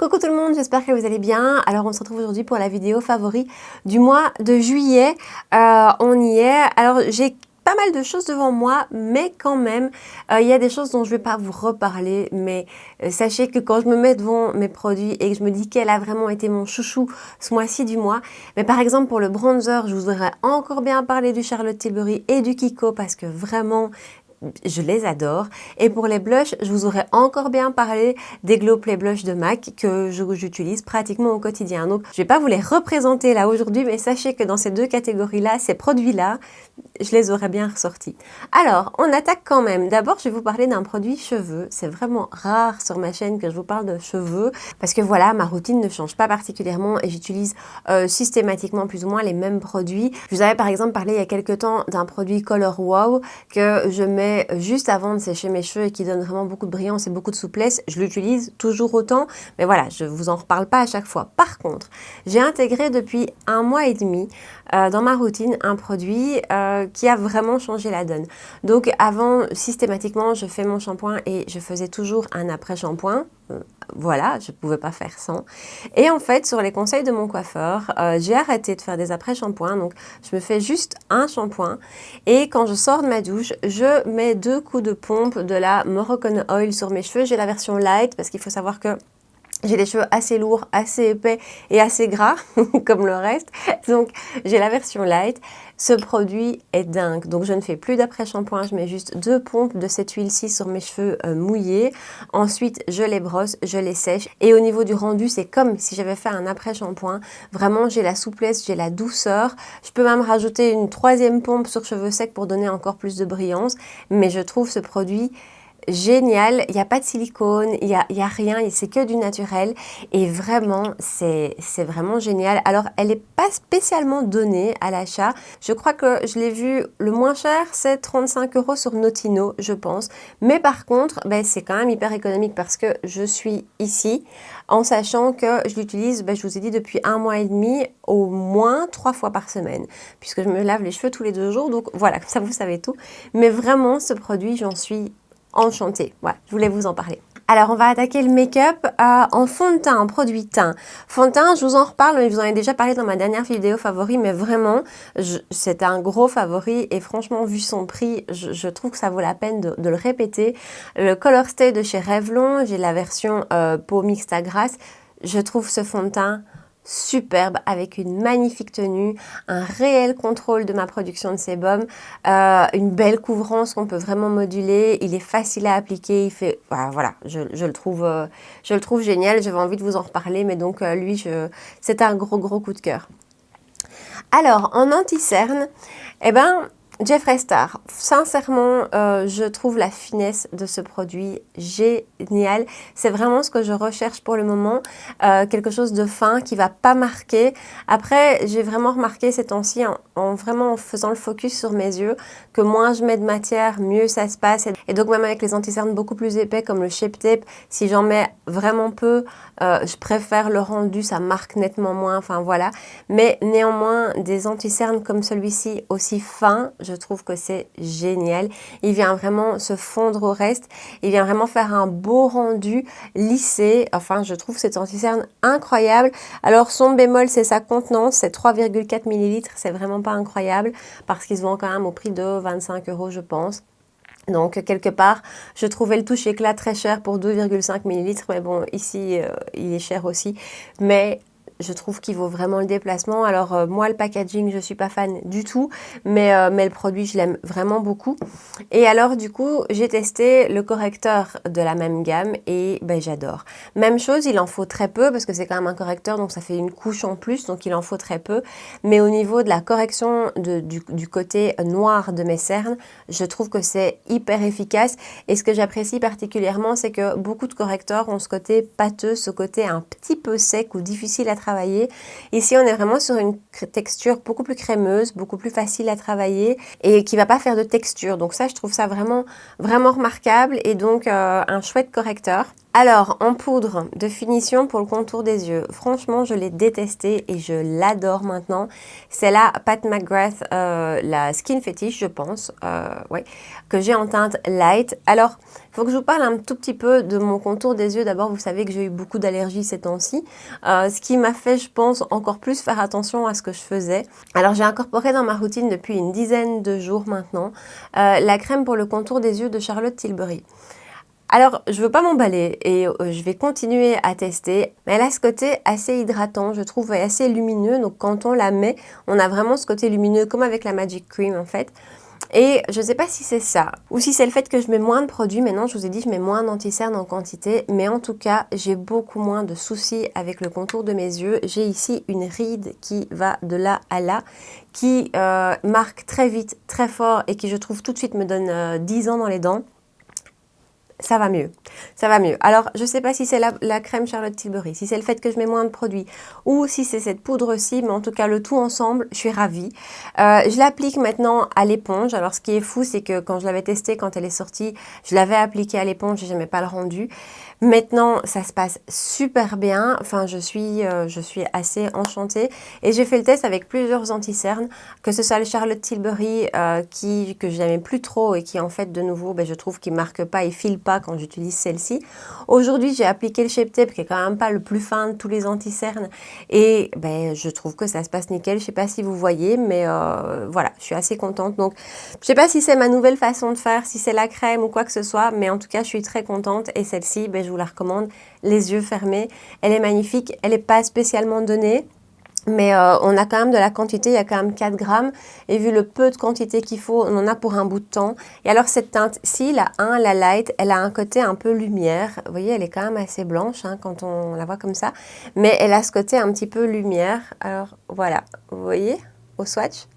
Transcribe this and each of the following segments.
Coucou tout le monde, j'espère que vous allez bien. Alors on se retrouve aujourd'hui pour la vidéo favori du mois de juillet. On y est. Alors j'ai pas mal de choses devant moi, mais quand même, il y a des choses dont je vais pas vous reparler. Mais sachez que quand je me mets devant mes produits et que je me dis quel a vraiment été mon chouchou ce mois-ci du mois, mais par exemple pour le bronzer, je vous aurais encore bien parlé du Charlotte Tilbury et du Kiko parce que vraiment je les adore. Et pour les blushs, je vous aurais encore bien parlé des Glow Play Blush de MAC que j'utilise pratiquement au quotidien. Donc, je vais pas vous les représenter là aujourd'hui, mais sachez que dans ces deux catégories-là, ces produits-là, je les aurais bien ressortis. Alors, on attaque quand même. D'abord, je vais vous parler d'un produit cheveux. C'est vraiment rare sur ma chaîne que je vous parle de cheveux parce que voilà, ma routine ne change pas particulièrement et j'utilise systématiquement plus ou moins les mêmes produits. Je vous avais par exemple parlé il y a quelques temps d'un produit Color Wow que je mets juste avant de sécher mes cheveux et qui donne vraiment beaucoup de brillance et beaucoup de souplesse. Je l'utilise toujours autant, mais voilà, je vous en reparle pas à chaque fois. Par contre, j'ai intégré depuis 1 mois et demi dans ma routine un produit qui a vraiment changé la donne. Donc avant, systématiquement, je fais mon shampoing et je faisais toujours un après-shampoing. Voilà, je ne pouvais pas faire sans. Et en fait, sur les conseils de mon coiffeur, j'ai arrêté de faire des après-shampoings. Donc, je me fais juste un shampoing. Et quand je sors de ma douche, je mets 2 coups de pompe de la Moroccan Oil sur mes cheveux. J'ai la version light parce qu'il faut savoir que j'ai les cheveux assez lourds, assez épais et assez gras, comme le reste. Donc, j'ai la version light. Ce produit est dingue. Donc, je ne fais plus d'après-shampoing. Je mets juste 2 pompes de cette huile-ci sur mes cheveux mouillés. Ensuite, je les brosse, je les sèche. Et au niveau du rendu, c'est comme si j'avais fait un après-shampoing. Vraiment, j'ai la souplesse, j'ai la douceur. Je peux même rajouter une 3e pompe sur cheveux secs pour donner encore plus de brillance. Mais je trouve ce produit génial, il n'y a pas de silicone, il y a rien, c'est que du naturel et vraiment, c'est vraiment génial. Alors, elle n'est pas spécialement donnée à l'achat. Je crois que je l'ai vu le moins cher, c'est 35 € sur Notino, je pense. Mais par contre, ben, c'est quand même hyper économique parce que je suis ici en sachant que je l'utilise, ben, je vous ai dit, depuis 1 mois et demi, au moins 3 fois par semaine, puisque je me lave les cheveux tous les 2 jours. Donc voilà, comme ça vous savez tout. Mais vraiment, ce produit, j'en suis enchantée. Voilà, je voulais vous en parler. Alors, on va attaquer le make-up en fond de teint, en produit teint. Fond de teint, je vous en reparle, mais je vous en ai déjà parlé dans ma dernière vidéo favori, mais vraiment, c'est un gros favori et franchement, vu son prix, je trouve que ça vaut la peine de le répéter. Le Color Stay de chez Revlon, j'ai la version peau mixte à grasse. Je trouve ce fond de teint superbe avec une magnifique tenue, un réel contrôle de ma production de sébum, une belle couvrance qu'on peut vraiment moduler, il est facile à appliquer, il fait voilà, je le trouve génial, j'avais envie de vous en reparler, mais donc lui c'est un gros coup de cœur. Alors en anti-cerne, eh ben Jeffree Star, sincèrement, je trouve la finesse de ce produit génial. C'est vraiment ce que je recherche pour le moment, quelque chose de fin qui va pas marquer. Après, j'ai vraiment remarqué ces temps-ci, en faisant le focus sur mes yeux, que moins je mets de matière, mieux ça se passe. Et donc même avec les anti-cernes beaucoup plus épais comme le Shape Tape, si j'en mets vraiment peu, je préfère le rendu, ça marque nettement moins, enfin voilà. Mais néanmoins, des anti-cernes comme celui-ci aussi fin, je trouve que c'est génial. Il vient vraiment se fondre au reste. Il vient vraiment faire un beau rendu lissé. Enfin, je trouve cet anti-cerne incroyable. Alors, son bémol, c'est sa contenance. C'est 3,4 ml. C'est vraiment pas incroyable parce qu'il se vend quand même au prix de 25 €, je pense. Donc, quelque part, je trouvais le touche éclat très cher pour 2,5 ml. Mais bon, ici, il est cher aussi. Mais je trouve qu'il vaut vraiment le déplacement. Alors moi, le packaging, je suis pas fan du tout, mais le produit, je l'aime vraiment beaucoup. Et alors du coup, j'ai testé le correcteur de la même gamme et ben, j'adore. Même chose, il en faut très peu parce que c'est quand même un correcteur, donc ça fait une couche en plus, donc il en faut très peu. Mais au niveau de la correction du côté noir de mes cernes, je trouve que c'est hyper efficace. Et ce que j'apprécie particulièrement, c'est que beaucoup de correcteurs ont ce côté pâteux, ce côté un petit peu sec ou difficile à travailler. Ici, on est vraiment sur une texture beaucoup plus crémeuse, beaucoup plus facile à travailler et qui va pas faire de texture. Donc ça, je trouve ça vraiment remarquable et donc un chouette correcteur. Alors, en poudre de finition pour le contour des yeux, franchement, je l'ai détesté et je l'adore maintenant. C'est la Pat McGrath, la Skin Fetish, je pense, ouais, que j'ai en teinte light. Alors, il faut que je vous parle un tout petit peu de mon contour des yeux. D'abord, vous savez que j'ai eu beaucoup d'allergies ces temps-ci, ce qui m'a fait, je pense, encore plus faire attention à ce que je faisais. Alors, j'ai incorporé dans ma routine depuis une dizaine de jours maintenant la crème pour le contour des yeux de Charlotte Tilbury. Alors, je veux pas m'emballer et je vais continuer à tester, mais elle a ce côté assez hydratant, je trouve, et assez lumineux. Donc, quand on la met, on a vraiment ce côté lumineux, comme avec la Magic Cream, en fait. Et je ne sais pas si c'est ça, ou si c'est le fait que je mets moins de produits. Maintenant, je vous ai dit, je mets moins d'anti-cerne en quantité, mais en tout cas, j'ai beaucoup moins de soucis avec le contour de mes yeux. J'ai ici une ride qui va de là à là, qui marque très vite, très fort, et qui, je trouve, tout de suite me donne 10 ans dans les dents. Ça va mieux, ça va mieux. Alors, je ne sais pas si c'est la crème Charlotte Tilbury, si c'est le fait que je mets moins de produits ou si c'est cette poudre-ci, mais en tout cas, le tout ensemble, je suis ravie. Je l'applique maintenant à l'éponge. Alors, ce qui est fou, c'est que quand je l'avais testée, quand elle est sortie, je l'avais appliquée à l'éponge et je n'aimais pas le rendu. Maintenant, ça se passe super bien. Enfin, je suis assez enchantée. Et j'ai fait le test avec plusieurs anti-cernes, que ce soit le Charlotte Tilbury que je n'aimais plus trop et qui, en fait, de nouveau, je trouve qu'il ne marque pas et file pas quand j'utilise celle-ci. Aujourd'hui, j'ai appliqué le Shape Tape, qui est quand même pas le plus fin de tous les anti-cernes. Et je trouve que ça se passe nickel. Je ne sais pas si vous voyez, mais voilà, je suis assez contente. Donc, je ne sais pas si c'est ma nouvelle façon de faire, si c'est la crème ou quoi que ce soit, mais en tout cas, je suis très contente. Et celle-ci, je vous la recommande, les yeux fermés. Elle est magnifique, elle n'est pas spécialement donnée, mais on a quand même de la quantité, il y a quand même 4 grammes. Et vu le peu de quantité qu'il faut, on en a pour un bout de temps. Et alors cette teinte-ci, la 1, la light, elle a un côté un peu lumière. Vous voyez, elle est quand même assez blanche quand on la voit comme ça. Mais elle a ce côté un petit peu lumière. Alors voilà, vous voyez, au swatch.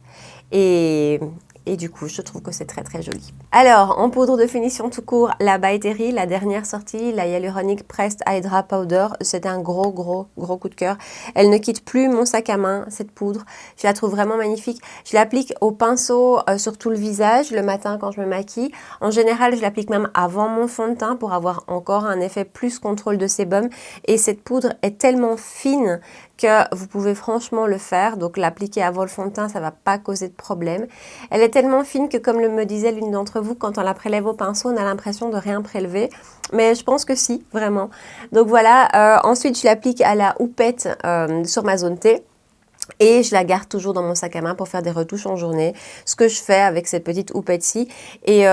Et du coup, je trouve que c'est très très joli. Alors, en poudre de finition tout court, la By Terry, la dernière sortie, la Hyaluronic Pressed Hydra Powder, c'est un gros coup de cœur. Elle ne quitte plus mon sac à main, cette poudre. Je la trouve vraiment magnifique. Je l'applique au pinceau sur tout le visage, le matin quand je me maquille. En général, je l'applique même avant mon fond de teint pour avoir encore un effet plus contrôle de sébum. Et cette poudre est tellement fine que vous pouvez franchement le faire. Donc, l'appliquer avant le fond de teint, ça ne va pas causer de problème. Elle est tellement fine que, comme me disait l'une d'entre vous, quand on la prélève au pinceau, on a l'impression de rien prélever. Mais je pense que si, vraiment. Donc voilà, ensuite je l'applique à la houppette sur ma zone T. Et je la garde toujours dans mon sac à main pour faire des retouches en journée. Ce que je fais avec cette petite houppette-ci. Et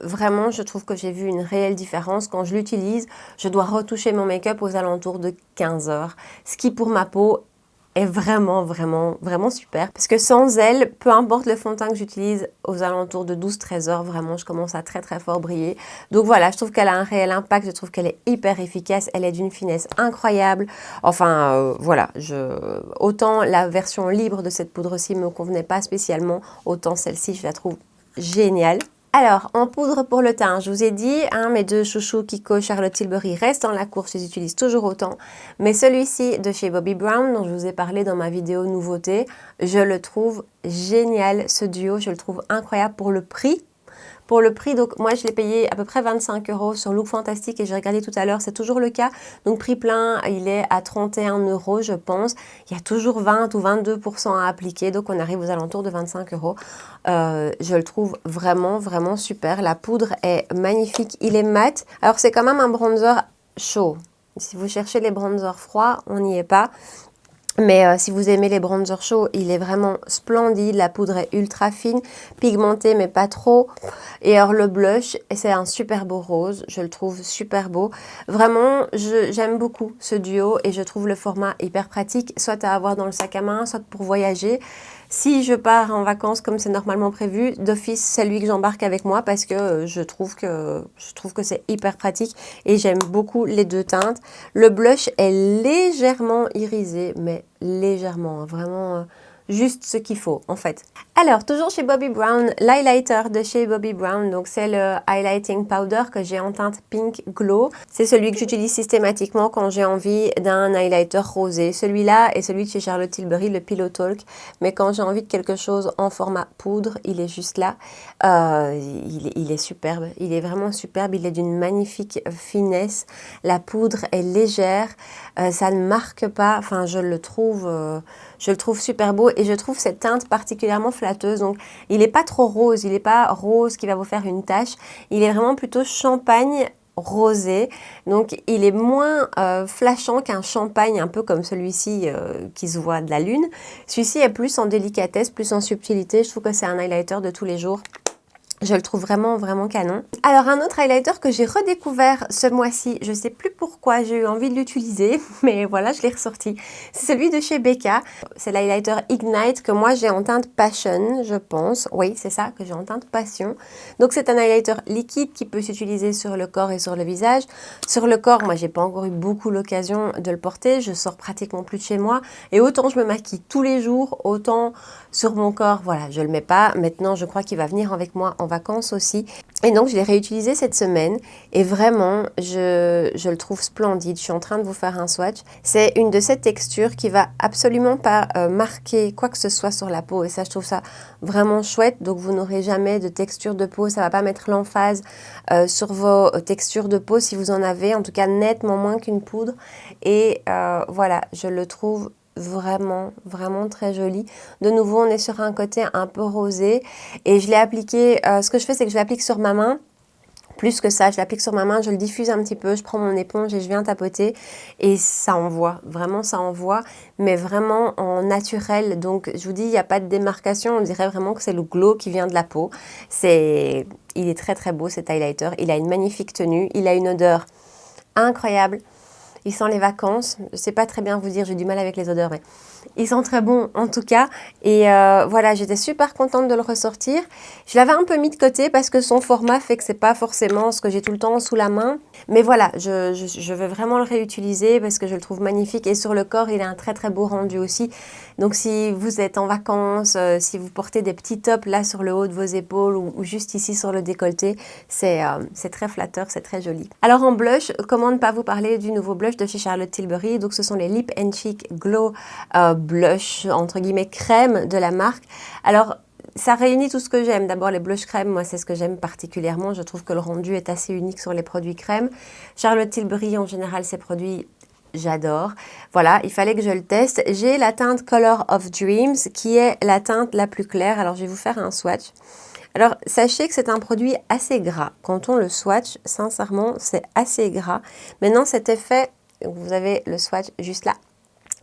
vraiment, je trouve que j'ai vu une réelle différence. Quand je l'utilise, je dois retoucher mon make-up aux alentours de 15 heures. Ce qui, pour ma peau, est vraiment super. Parce que sans elle, peu importe le fond de teint que j'utilise, aux alentours de 12-13 heures, vraiment, je commence à très fort briller. Donc voilà, je trouve qu'elle a un réel impact, je trouve qu'elle est hyper efficace, elle est d'une finesse incroyable. Enfin, voilà, autant la version libre de cette poudre-ci ne me convenait pas spécialement, autant celle-ci, je la trouve géniale. Alors, en poudre pour le teint, je vous ai dit, mes deux chouchous Kiko, Charlotte Tilbury restent dans la course, je les utilise toujours autant. Mais celui-ci de chez Bobbi Brown, dont je vous ai parlé dans ma vidéo nouveauté, je le trouve génial, ce duo, je le trouve incroyable pour le prix. Pour le prix, donc moi je l'ai payé à peu près 25 € sur Look Fantastic et j'ai regardé tout à l'heure, c'est toujours le cas. Donc prix plein, il est à 31 € je pense. Il y a toujours 20 ou 22% à appliquer, donc on arrive aux alentours de 25 €. Je le trouve vraiment super. La poudre est magnifique, il est mat. Alors c'est quand même un bronzer chaud. Si vous cherchez les bronzers froids, on n'y est pas. Mais si vous aimez les bronzers chauds, il est vraiment splendide. La poudre est ultra fine, pigmentée mais pas trop. Et alors le blush, c'est un super beau rose. Je le trouve super beau. Vraiment, j'aime beaucoup ce duo et je trouve le format hyper pratique, soit à avoir dans le sac à main, soit pour voyager. Si je pars en vacances comme c'est normalement prévu, d'office, c'est lui que j'embarque avec moi parce que je trouve que c'est hyper pratique et j'aime beaucoup les deux teintes. Le blush est légèrement irisé, mais légèrement, vraiment juste ce qu'il faut en fait. Alors, toujours chez Bobbi Brown, l'highlighter de chez Bobbi Brown, donc c'est le Highlighting Powder que j'ai en teinte Pink Glow. C'est celui que j'utilise systématiquement quand j'ai envie d'un highlighter rosé. Celui-là est celui de chez Charlotte Tilbury, le Pillow Talk, mais quand j'ai envie de quelque chose en format poudre, il est juste là. Il est superbe, il est vraiment superbe, il est d'une magnifique finesse. La poudre est légère, ça ne marque pas, enfin je le trouve super beau et je trouve cette teinte particulièrement flatteuse. Donc il n'est pas trop rose, il n'est pas rose qui va vous faire une tache, il est vraiment plutôt champagne rosé, donc il est moins flashant qu'un champagne un peu comme celui-ci qui se voit de la lune. Celui-ci est plus en délicatesse, plus en subtilité, je trouve que c'est un highlighter de tous les jours. Je le trouve vraiment, vraiment canon. Alors, un autre highlighter que j'ai redécouvert ce mois-ci, je ne sais plus pourquoi j'ai eu envie de l'utiliser, mais voilà, je l'ai ressorti. C'est celui de chez Becca. C'est l'highlighter Ignite que moi j'ai en teinte Passion, je pense. Oui, c'est ça, que j'ai en teinte Passion. Donc, c'est un highlighter liquide qui peut s'utiliser sur le corps et sur le visage. Sur le corps, moi, j'ai pas encore eu beaucoup l'occasion de le porter. Je sors pratiquement plus de chez moi. Et autant je me maquille tous les jours, autant sur mon corps, voilà, je le mets pas. Maintenant, je crois qu'il va venir avec moi en vacances aussi. Et donc, je l'ai réutilisé cette semaine et vraiment, je le trouve splendide. Je suis en train de vous faire un swatch. C'est une de ces textures qui va absolument pas marquer quoi que ce soit sur la peau et ça, je trouve ça vraiment chouette. Donc, vous n'aurez jamais de texture de peau. Ça va pas mettre l'emphase sur vos textures de peau si vous en avez. En tout cas, nettement moins qu'une poudre. Et voilà, je le trouve vraiment, vraiment très joli. De nouveau, on est sur un côté un peu rosé et je l'ai appliqué, ce que je fais, c'est que je l'applique sur ma main. Plus que ça, je l'applique sur ma main, je le diffuse un petit peu, je prends mon éponge et je viens tapoter et ça envoie, vraiment ça envoie, mais vraiment en naturel. Donc je vous dis, il n'y a pas de démarcation, on dirait vraiment que c'est le glow qui vient de la peau. Il est très très beau cet highlighter, il a une magnifique tenue, il a une odeur incroyable. Il sent les vacances, je ne sais pas très bien vous dire, j'ai du mal avec les odeurs, mais il sent très bon en tout cas. Et voilà, j'étais super contente de le ressortir. Je l'avais un peu mis de côté parce que son format fait que c'est pas forcément ce que j'ai tout le temps sous la main. Mais voilà, je vais vraiment le réutiliser parce que je le trouve magnifique. Et sur le corps, il a un très très beau rendu aussi. Donc si vous êtes en vacances, si vous portez des petits tops là sur le haut de vos épaules ou juste ici sur le décolleté, c'est très flatteur, c'est très joli. Alors en blush, comment ne pas vous parler du nouveau blush de chez Charlotte Tilbury. Donc ce sont les Lip and Cheek Glow blush, entre guillemets crème de la marque. Alors ça réunit tout ce que j'aime. D'abord les blush crème, moi c'est ce que j'aime particulièrement. Je trouve que le rendu est assez unique sur les produits crème. Charlotte Tilbury en général, ses produits j'adore. Voilà, il fallait que je le teste. J'ai la teinte Color of Dreams qui est la teinte la plus claire. Alors je vais vous faire un swatch. Alors, sachez que c'est un produit assez gras. Quand on le swatch, sincèrement, c'est assez gras. Maintenant, cet effet, vous avez le swatch juste là.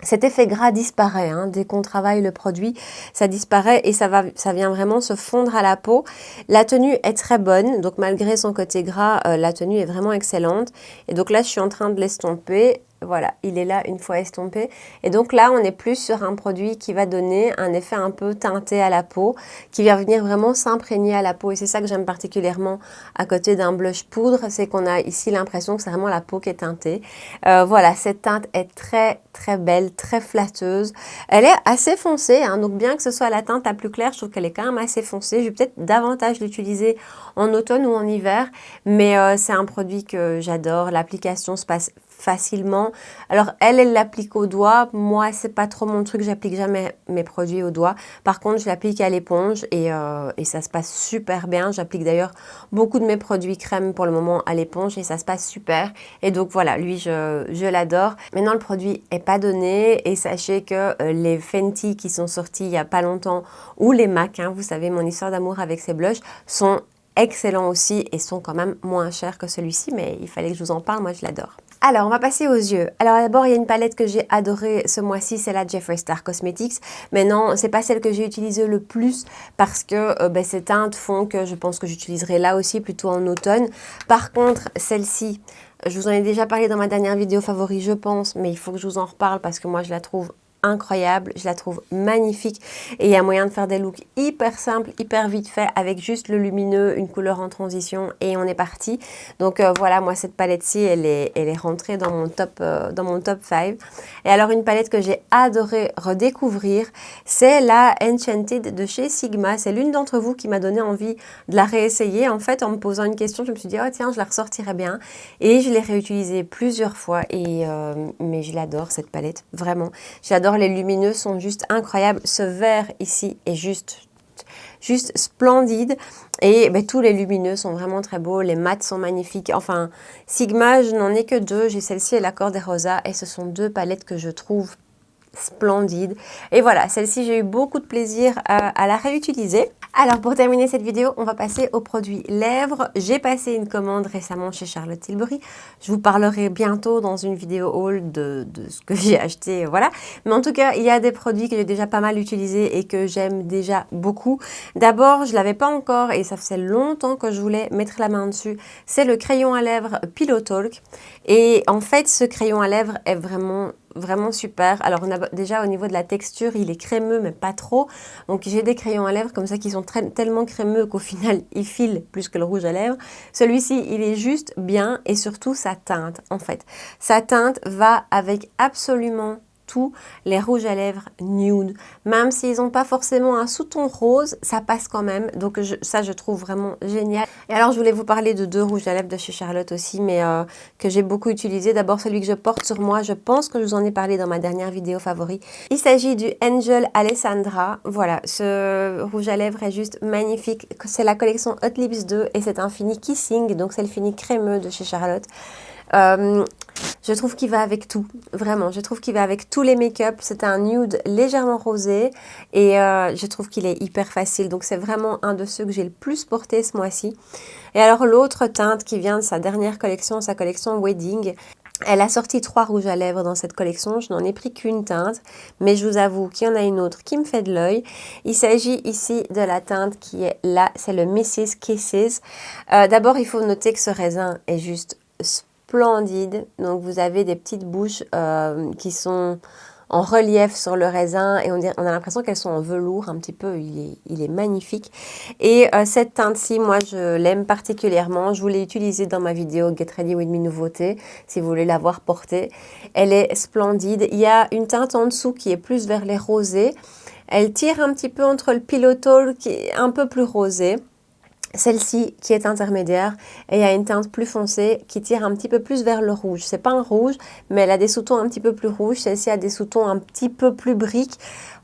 Cet effet gras disparaît, hein. Dès qu'on travaille le produit, ça disparaît et ça vient vraiment se fondre à la peau. La tenue est très bonne, donc malgré son côté gras, la tenue est vraiment excellente. Et donc là, je suis en train de l'estomper. Voilà, il est là une fois estompé. Et donc là, on est plus sur un produit qui va donner un effet un peu teinté à la peau, qui va venir vraiment s'imprégner à la peau. Et c'est ça que j'aime particulièrement à côté d'un blush poudre, c'est qu'on a ici l'impression que c'est vraiment la peau qui est teintée. Voilà, cette teinte est très très belle, très flatteuse. Elle est assez foncée, hein, donc bien que ce soit la teinte la plus claire, je trouve qu'elle est quand même assez foncée. Je vais peut-être davantage l'utiliser en automne ou en hiver, mais c'est un produit que j'adore. L'application se passe facilement. Alors, elle l'applique au doigt. Moi, c'est pas trop mon truc. J'applique jamais mes produits au doigt. Par contre, je l'applique à l'éponge et ça se passe super bien. J'applique d'ailleurs beaucoup de mes produits crème pour le moment à l'éponge et ça se passe super. Et donc, voilà, lui, je l'adore. Maintenant, le produit est pas donné et sachez que les Fenty qui sont sortis il y a pas longtemps ou les MAC, hein, vous savez, mon histoire d'amour avec ces blushs, sont excellents aussi et sont quand même moins chers que celui-ci, mais il fallait que je vous en parle, moi je l'adore. Alors, on va passer aux yeux. Alors d'abord, il y a une palette que j'ai adorée ce mois-ci, c'est la Jeffree Star Cosmetics. Mais non, c'est pas celle que j'ai utilisée le plus parce que ces teintes font que je pense que j'utiliserai là aussi plutôt en automne. Par contre, celle-ci, je vous en ai déjà parlé dans ma dernière vidéo favori, je pense, mais il faut que je vous en reparle parce que moi, je la trouve incroyable, je la trouve magnifique et il y a moyen de faire des looks hyper simples, hyper vite fait avec juste le lumineux, une couleur en transition et on est parti. Donc voilà, moi cette palette-ci, elle est rentrée dans mon top 5. Et alors une palette que j'ai adoré redécouvrir, c'est la Enchanted de chez Sigma. C'est l'une d'entre vous qui m'a donné envie de la réessayer. En fait, en me posant une question, je me suis dit, oh tiens, je la ressortirais bien. Et je l'ai réutilisée plusieurs fois et mais je l'adore cette palette, vraiment. J'adore, les lumineux sont juste incroyables. Ce vert ici est juste splendide et ben, tous les lumineux sont vraiment très beaux, les mats sont magnifiques. Enfin, Sigma, je n'en ai que 2, j'ai celle-ci et l'Accord des Rosas et ce sont 2 palettes que je trouve splendide. Et voilà, celle-ci, j'ai eu beaucoup de plaisir à la réutiliser. Alors, pour terminer cette vidéo, on va passer aux produits lèvres. J'ai passé une commande récemment chez Charlotte Tilbury. Je vous parlerai bientôt dans une vidéo haul de ce que j'ai acheté, voilà. Mais en tout cas, il y a des produits que j'ai déjà pas mal utilisés et que j'aime déjà beaucoup. D'abord, je l'avais pas encore et ça faisait longtemps que je voulais mettre la main dessus. C'est le crayon à lèvres Pillow Talk. Et en fait, ce crayon à lèvres est vraiment super. Alors, on a déjà au niveau de la texture, il est crémeux, mais pas trop. Donc, j'ai des crayons à lèvres comme ça qui sont tellement crémeux qu'au final, ils filent plus que le rouge à lèvres. Celui-ci, il est juste bien et surtout sa teinte, en fait. Sa teinte va avec absolument tous les rouges à lèvres nude. Même s'ils n'ont pas forcément un sous-ton rose, ça passe quand même. Donc ça, je trouve vraiment génial. Et alors, je voulais vous parler de 2 rouges à lèvres de chez Charlotte aussi, mais que j'ai beaucoup utilisé. D'abord, celui que je porte sur moi, je pense que je vous en ai parlé dans ma dernière vidéo favori. Il s'agit du Angel Alessandra. Voilà, ce rouge à lèvres est juste magnifique. C'est la collection Hot Lips 2 et c'est un fini Kissing, donc c'est le fini crémeux de chez Charlotte. Je trouve qu'il va avec tout, vraiment. Je trouve qu'il va avec tous les make-up. C'est un nude légèrement rosé et je trouve qu'il est hyper facile. Donc, c'est vraiment un de ceux que j'ai le plus porté ce mois-ci. Et alors, l'autre teinte qui vient de sa dernière collection, sa collection Wedding, elle a sorti 3 rouges à lèvres dans cette collection. Je n'en ai pris qu'une teinte, mais je vous avoue qu'il y en a une autre qui me fait de l'œil. Il s'agit ici de la teinte qui est là, c'est le Mrs. Kisses. D'abord, il faut noter que ce raisin est juste splendide. Donc vous avez des petites bouches qui sont en relief sur le raisin et on a l'impression qu'elles sont en velours un petit peu, il est magnifique. Et cette teinte-ci, moi je l'aime particulièrement, je vous l'ai utilisée dans ma vidéo Get Ready With Me nouveauté, si vous voulez la voir portée. Elle est splendide, il y a une teinte en dessous qui est plus vers les rosés, elle tire un petit peu entre le Pillow Talk qui est un peu plus rosé. Celle-ci qui est intermédiaire et il y a une teinte plus foncée qui tire un petit peu plus vers le rouge. C'est pas un rouge, mais elle a des sous-tons un petit peu plus rouges. Celle-ci a des sous-tons un petit peu plus briques.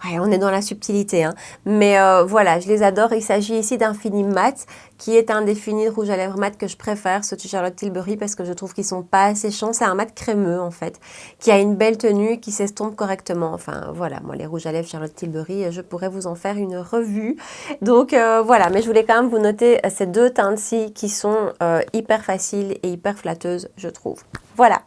Ouais, on est dans la subtilité, hein. Mais voilà, je les adore. Il s'agit ici d'un fini mat qui est un des finis de rouge à lèvres mat que je préfère, ceux de Charlotte Tilbury, parce que je trouve qu'ils sont pas séchants. C'est un mat crémeux en fait, qui a une belle tenue, qui s'estompe correctement. Enfin voilà, moi les rouges à lèvres Charlotte Tilbury, je pourrais vous en faire une revue. Donc voilà, mais je voulais quand même vous noter ces 2 teintes-ci qui sont hyper faciles et hyper flatteuses, je trouve. Voilà.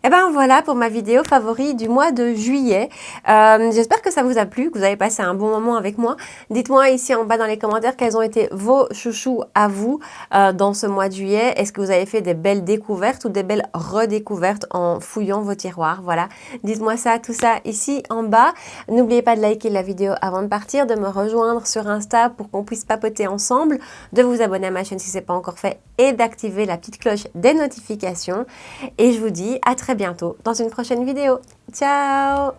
Et ben voilà pour ma vidéo favori du mois de juillet. J'espère que ça vous a plu, que vous avez passé un bon moment avec moi. Dites-moi ici en bas dans les commentaires quels ont été vos chouchous à vous dans ce mois de juillet. Est-ce que vous avez fait des belles découvertes ou des belles redécouvertes en fouillant vos tiroirs? Voilà, dites-moi ça, tout ça ici en bas. N'oubliez pas de liker la vidéo avant de partir, de me rejoindre sur Insta pour qu'on puisse papoter ensemble, de vous abonner à ma chaîne si ce n'est pas encore fait et d'activer la petite cloche des notifications. Et je vous dis à très bientôt dans une prochaine vidéo. Ciao!